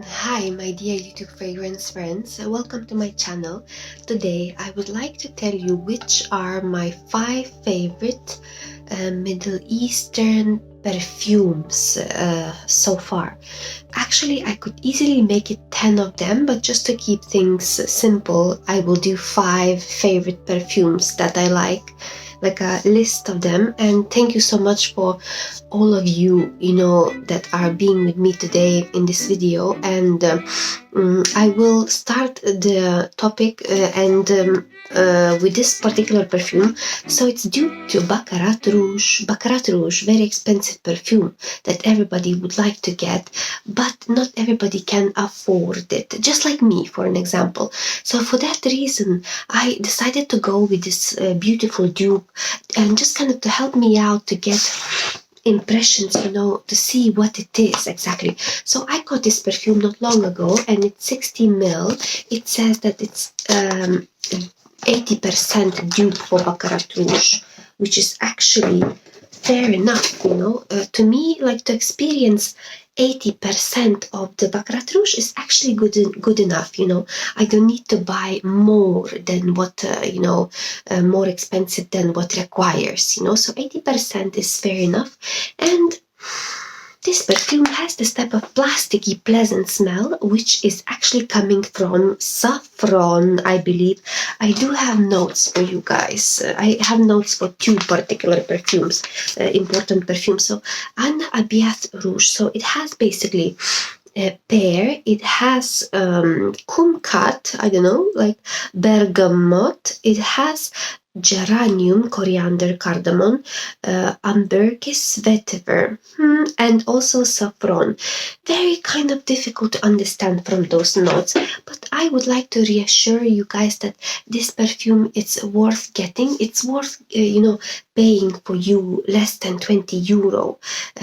Hi, my dear YouTube fragrance friends. Welcome to my channel. Today, I would like to tell you which are my 5 favorite Middle Eastern perfumes so far. Actually, I could easily make it 10 of them, but just to keep things simple, I will do 5 favorite perfumes that I like a list of them. And thank you so much for all of you that are being with me today in this video. And I will start the topic with this particular perfume. So it's due to Baccarat Rouge. Baccarat Rouge, very expensive perfume that everybody would like to get, but not everybody can afford it, just like me, for an example. So for that reason, I decided to go with this beautiful dupe, and just kind of to help me out to get impressions, to see what it is exactly. So I got this perfume not long ago, and it's 60 ml. It says that it's 80% dupe for Baccarat Rouge, which is actually fair enough, to me, like, to experience 80% of the Baccarat Rouge is actually good enough. I don't need to buy more than what more expensive than what requires. So 80% is fair enough. And this perfume has this type of plasticky, pleasant smell, which is actually coming from saffron, I believe. I do have notes for you guys. I have notes for 2 particular perfumes, important perfumes. So, Abiedh Rouge. So it has basically pear. It has kumquat, I don't know, like bergamot. It has geranium, coriander, cardamom, ambergris, vetiver, and also saffron. Very kind of difficult to understand from those notes, but I would like to reassure you guys that this perfume, it's worth getting. It's worth, paying for you less than 20 euro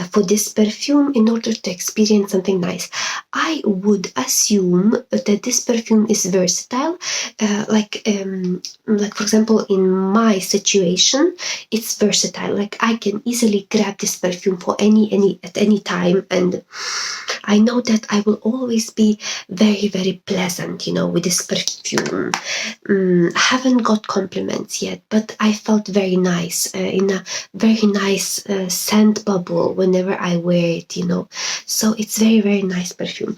for this perfume in order to experience something nice. I would assume that this perfume is versatile, like for example, in my situation, it's versatile. Like, I can easily grab this perfume for at any time, and I know that I will always be very, very pleasant, with this perfume. I haven't got compliments yet, but I felt very nice, in a very nice scent bubble whenever I wear it, So it's very, very nice perfume.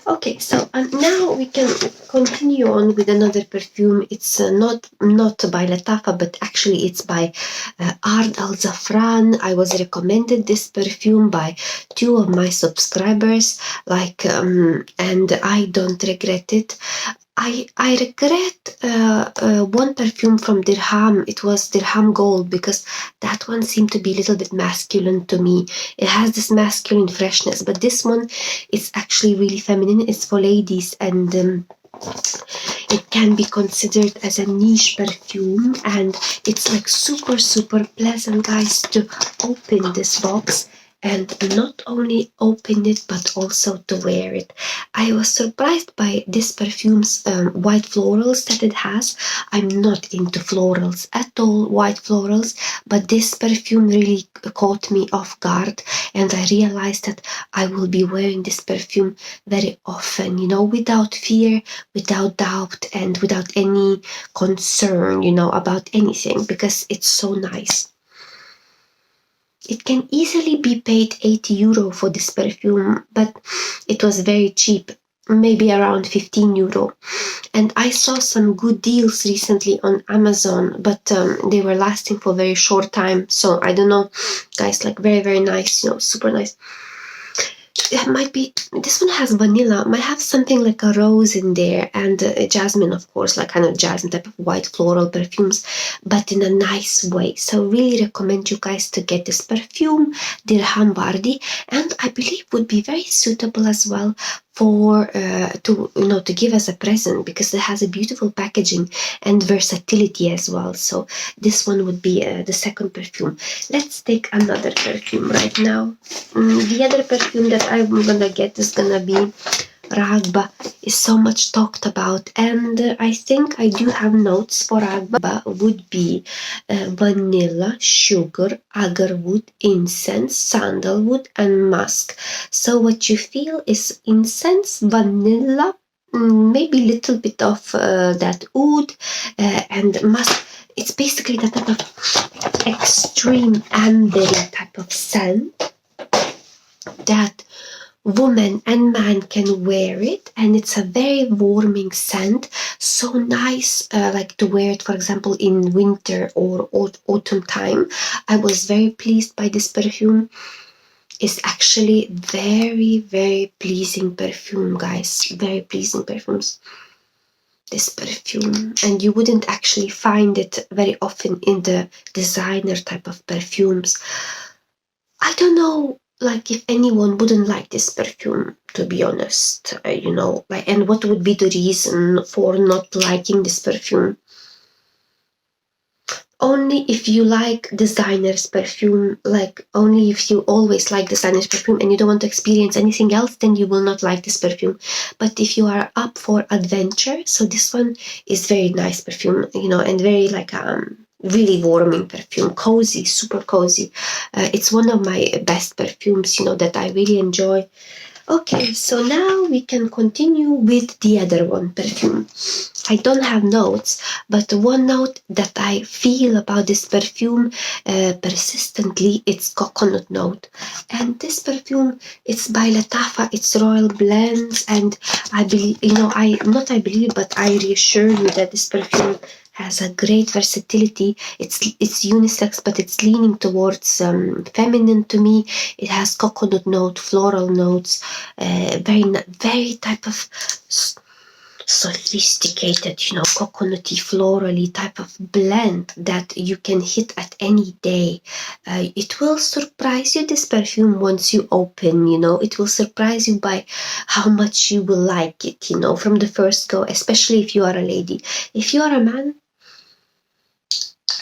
Okay, so now we can continue on with another perfume. It's not by Lattafa, but actually it's by Ard Al Zaafaran. I was recommended this perfume by 2 of my subscribers, and I don't regret it. I regret one perfume from Dirham. It was Dirham Gold, because that one seemed to be a little bit masculine to me. It has this masculine freshness, but this one is actually really feminine. It's for ladies, and it can be considered as a niche perfume, and it's like super, super pleasant, guys, to open this box and not only open it but also to wear it. I was surprised by this perfume's white florals that it has. I'm not into florals at all, white florals, but this perfume really caught me off guard, and I realized that I will be wearing this perfume very often, without fear, without doubt, and without any concern, about anything, because it's so nice. It can easily be paid 80 euro for this perfume, but it was very cheap, maybe around 15 euro. And I saw some good deals recently on Amazon, but they were lasting for a very short time. So I don't know, guys, like, very, very nice, super nice. It might be, this one has vanilla, might have something like a rose in there, and jasmine, of course, like kind of jasmine type of white floral perfumes, but in a nice way. So really recommend you guys to get this perfume, Dirham Wardi, and I believe would be very suitable as well for to give as a present, because it has a beautiful packaging and versatility as well. So this one would be the second perfume. Let's take another perfume right now. The other perfume that I'm gonna get is gonna be Rhagba is so much talked about, and I think I do have notes for Rhagba. Would be vanilla, sugar, agarwood, incense, sandalwood, and musk. So what you feel is incense, vanilla, maybe a little bit of that oud, and musk. It's basically that type of extreme ambery type of scent that woman and man can wear it, and it's a very warming scent, so nice like to wear it, for example, in winter or autumn time. I was very pleased by this perfume. It's actually very pleasing perfume, guys. Very pleasing perfumes, this perfume, and you wouldn't actually find it very often in the designer type of perfumes. I don't know, like, if anyone wouldn't like this perfume, to be honest, like, and what would be the reason for not liking this perfume? Only if you like designer's perfume, like only if you always like designer's perfume and you don't want to experience anything else, then you will not like this perfume. But if you are up for adventure, so this one is very nice perfume, and very like really warming perfume, cozy, super cozy. It's one of my best perfumes, that I really enjoy. Okay, so now we can continue with the other one, perfume. I don't have notes, but one note that I feel about this perfume persistently, it's coconut note. And this perfume, it's by Lattafa, it's Royal Blends, and I believe, but I reassure you that this perfume has a great versatility. It's unisex, but it's leaning towards feminine to me. It has coconut note, floral notes, very type of sophisticated, coconutty, florally type of blend that you can hit at any day. It will surprise you, this perfume, once you open, it will surprise you by how much you will like it, from the first go, especially if you are a lady. If you are a man,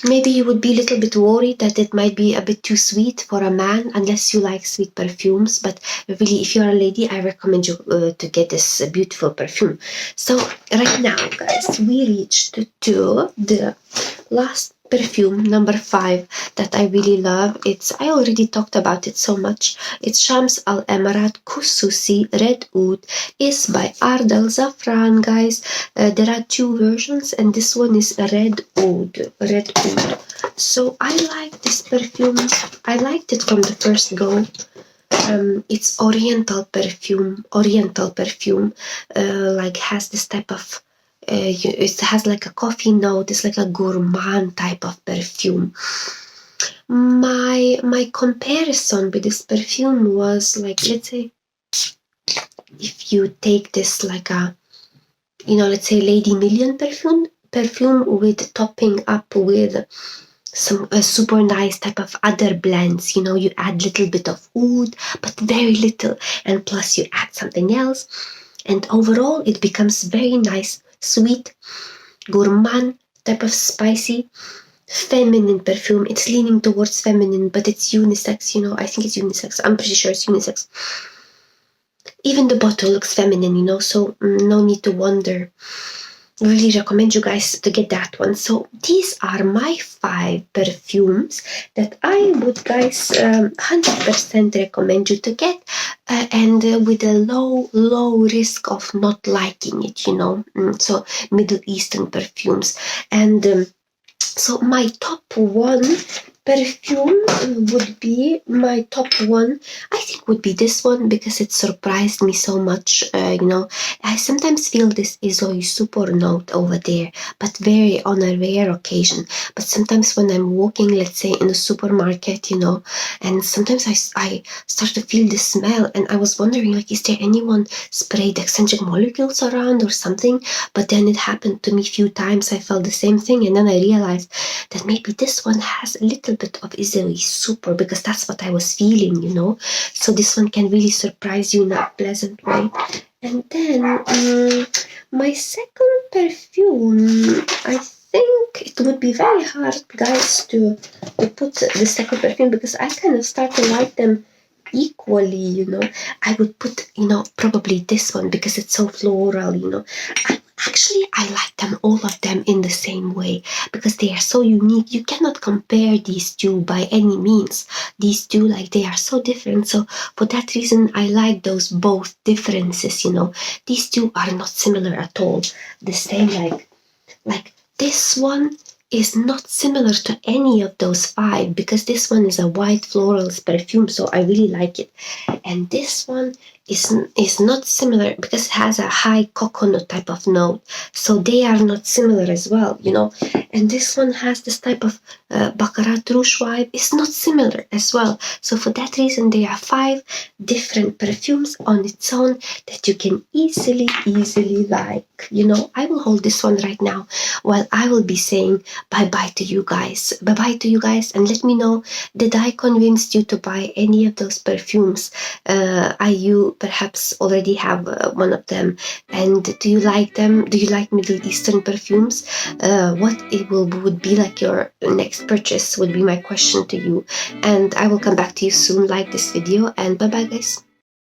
maybe you would be a little bit worried that it might be a bit too sweet for a man, unless you like sweet perfumes. But really, if you're a lady, I recommend you to get this beautiful perfume. So right now, guys, we reached to the last perfume, number 5, that I really love. I already talked about it so much. It's Shams Al Emarat KHUSUSI Red Oud. Is by Ard Al Zaafaran, guys. There are 2 versions, and this one is Red Oud. So I like this perfume. I liked it from the first go. It's Oriental perfume. Like has this type of it has like a coffee note. It's like a gourmand type of perfume. My comparison with this perfume was like, let's say, if you take this like a, let's say Lady Million perfume with topping up with some super nice type of other blends. You add little bit of oud, but very little, and plus you add something else, and overall it becomes very nice, sweet, gourmand type of spicy, feminine perfume. It's leaning towards feminine, but it's unisex. I think it's unisex. I'm pretty sure it's unisex. Even the bottle looks feminine, so no need to wonder. Really recommend you guys to get that one. So these are my 5 perfumes that I would, guys, 100% recommend you to get, and with a low risk of not liking it, so Middle Eastern perfumes. And so my top 1 perfume would be, my top 1, I think, would be this one, because it surprised me so much. I sometimes feel this Izoi super note over there, but very on a rare occasion. But sometimes when I'm walking, let's say in a supermarket, and sometimes I start to feel the smell, and I was wondering, like, is there anyone sprayed eccentric molecules around or something? But then it happened to me a few times. I felt the same thing, and then I realized that maybe this one has a little bit of Izoi super, because that's what I was feeling, so this one can really surprise you in a pleasant way. And then my second perfume, I think it would be very hard, guys, to put the second perfume, because I kind of start to like them equally, I would put, probably this one because it's so floral, Actually, I like them, all of them, in the same way because they are so unique. You cannot compare these two by any means. These two, like, they are so different. So for that reason, I like those both differences, These two are not similar at all. The same, like this one is not similar to any of those five because this one is a white florals perfume, so I really like it. And this one is not similar because it has a high coconut type of note, so they are not similar as well, And this one has this type of Baccarat Rouge vibe. It's not similar as well. So for that reason, there are five different perfumes on its own that you can easily like. I will hold this one right now while I will be saying bye-bye to you guys. Bye-bye to you guys, and let me know, did I convince you to buy any of those perfumes? You perhaps already have one of them, and do you like them? Do you like Middle Eastern perfumes? What it would be like your next purchase would be my question to you, and I will come back to you soon. Like this video, and bye-bye guys.